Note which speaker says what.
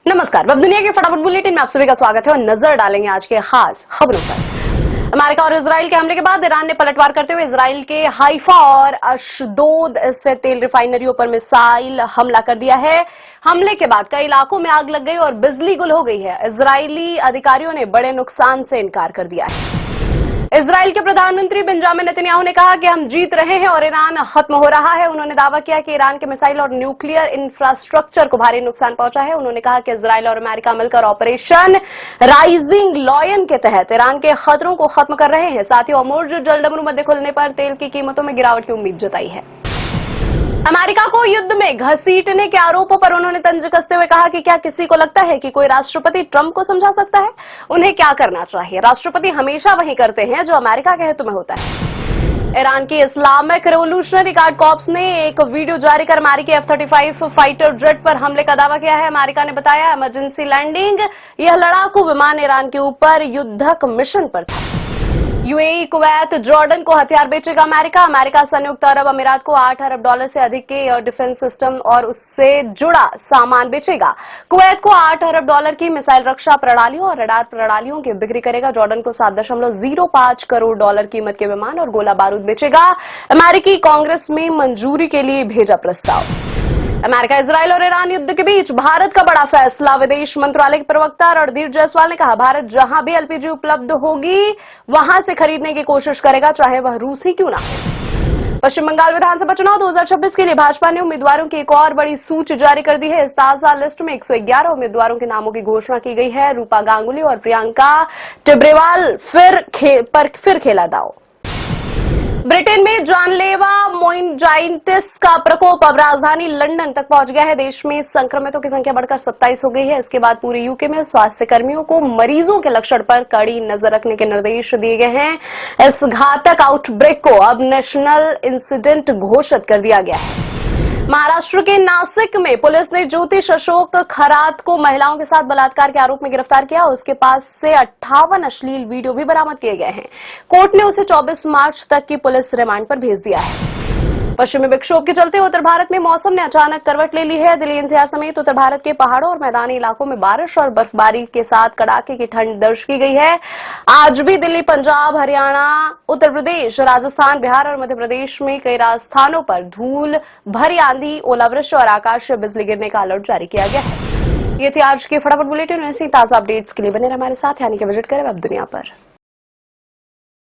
Speaker 1: नमस्कार, वेब दुनिया के फटाफट बुलेटिन में आप सभी का स्वागत है और नजर डालेंगे आज के खास खबरों पर। अमेरिका और इजराइल के हमले के बाद ईरान ने पलटवार करते हुए इजराइल के हाइफा और अशदोद स्थित तेल रिफाइनरियों पर मिसाइल हमला कर दिया है। हमले के बाद कई इलाकों में आग लग गई और बिजली गुल हो गई है। इजरायली अधिकारियों ने बड़े नुकसान से इनकार कर दिया है। इजराइल के प्रधानमंत्री बेंजामिन नेतन्याहू ने कहा कि हम जीत रहे हैं और ईरान खत्म हो रहा है। उन्होंने दावा किया कि ईरान के मिसाइल और न्यूक्लियर इंफ्रास्ट्रक्चर को भारी नुकसान पहुंचा है। उन्होंने कहा कि इजराइल और अमेरिका मिलकर ऑपरेशन राइजिंग लॉयन के तहत ईरान के खतरों को खत्म कर रहे हैं। साथ ही होर्मुज जलडमरू मध्य खुलने पर तेल की कीमतों में गिरावट की उम्मीद जताई है। अमेरिका को युद्ध में घसीटने के आरोपों पर उन्होंने तंज कसते हुए कहा कि क्या किसी को लगता है कि कोई राष्ट्रपति ट्रंप को समझा सकता है? उन्हें क्या करना चाहिए? राष्ट्रपति हमेशा वही करते हैं जो अमेरिका के हित में होता है। ईरान की इस्लामिक रेवोल्यूशनरी गार्ड कॉर्प्स ने एक वीडियो जारी कर अमेरिकी F-35 फाइटर जेट पर हमले का दावा किया है। अमेरिका ने बताया इमरजेंसी लैंडिंग। यह लड़ाकू विमान ईरान के ऊपर युद्धक मिशन पर था। यूएई, कुवैत, जॉर्डन को हथियार बेचेगा अमेरिका। अमेरिका संयुक्त अरब अमीरात को $8 अरब से अधिक के एयर डिफेंस सिस्टम और उससे जुड़ा सामान बेचेगा। कुवैत को $8 अरब की मिसाइल रक्षा प्रणालियों और रडार प्रणालियों की बिक्री करेगा। जॉर्डन को $7.05 करोड़ कीमत के विमान और गोला बारूद बेचेगा। अमेरिकी कांग्रेस में मंजूरी के लिए भेजा प्रस्ताव। अमेरिका, इजराइल और ईरान युद्ध के बीच भारत का बड़ा फैसला। विदेश मंत्रालय के प्रवक्ता रणधीर जायसवाल ने कहा, भारत जहां भी एलपीजी उपलब्ध होगी वहां से खरीदने की कोशिश करेगा, चाहे वह रूस ही क्यों ना हो। पश्चिम बंगाल विधानसभा चुनाव 2026 के लिए भाजपा ने उम्मीदवारों की एक और बड़ी सूची जारी कर दी है। इस ताजा लिस्ट में 111 उम्मीदवारों के नामों की घोषणा की गई है। रूपा गांगुली और प्रियंका टिब्रेवाल फिर खेला दांव। ब्रिटेन में जानलेवा मोइनजाइटिस का प्रकोप अब राजधानी लंदन तक पहुंच गया है। देश में संक्रमितों की संख्या बढ़कर 27 हो गई है। इसके बाद पूरे यूके में स्वास्थ्य कर्मियों को मरीजों के लक्षण पर कड़ी नजर रखने के निर्देश दिए गए हैं। इस घातक आउटब्रेक को अब नेशनल इंसिडेंट घोषित कर दिया गया है। महाराष्ट्र के नासिक में पुलिस ने ज्योतिष अशोक खरात को महिलाओं के साथ बलात्कार के आरोप में गिरफ्तार किया। उसके पास से 58 अश्लील वीडियो भी बरामद किए गए हैं। कोर्ट ने उसे 24 मार्च तक की पुलिस रिमांड पर भेज दिया है। पश्चिमी विक्षोभ के चलते उत्तर भारत में मौसम ने अचानक करवट ले ली है। दिल्ली एनसीआर समेत उत्तर भारत के पहाड़ों और मैदानी इलाकों में बारिश और बर्फबारी के साथ कड़ाके की ठंड दर्ज की गई है। आज भी दिल्ली, पंजाब, हरियाणा, उत्तर प्रदेश, राजस्थान, बिहार और मध्य प्रदेश में कई स्थानों पर धूल भरी आंधी, ओलावृष्टि और आकाशीय बिजली गिरने का अलर्ट जारी किया गया है। ये थी आज की फटाफट बुलेटिन। ऐसी ताजा अपडेट्स के लिए बने रहे हमारे साथ, यानी कि विजिट करें वेब दुनिया पर।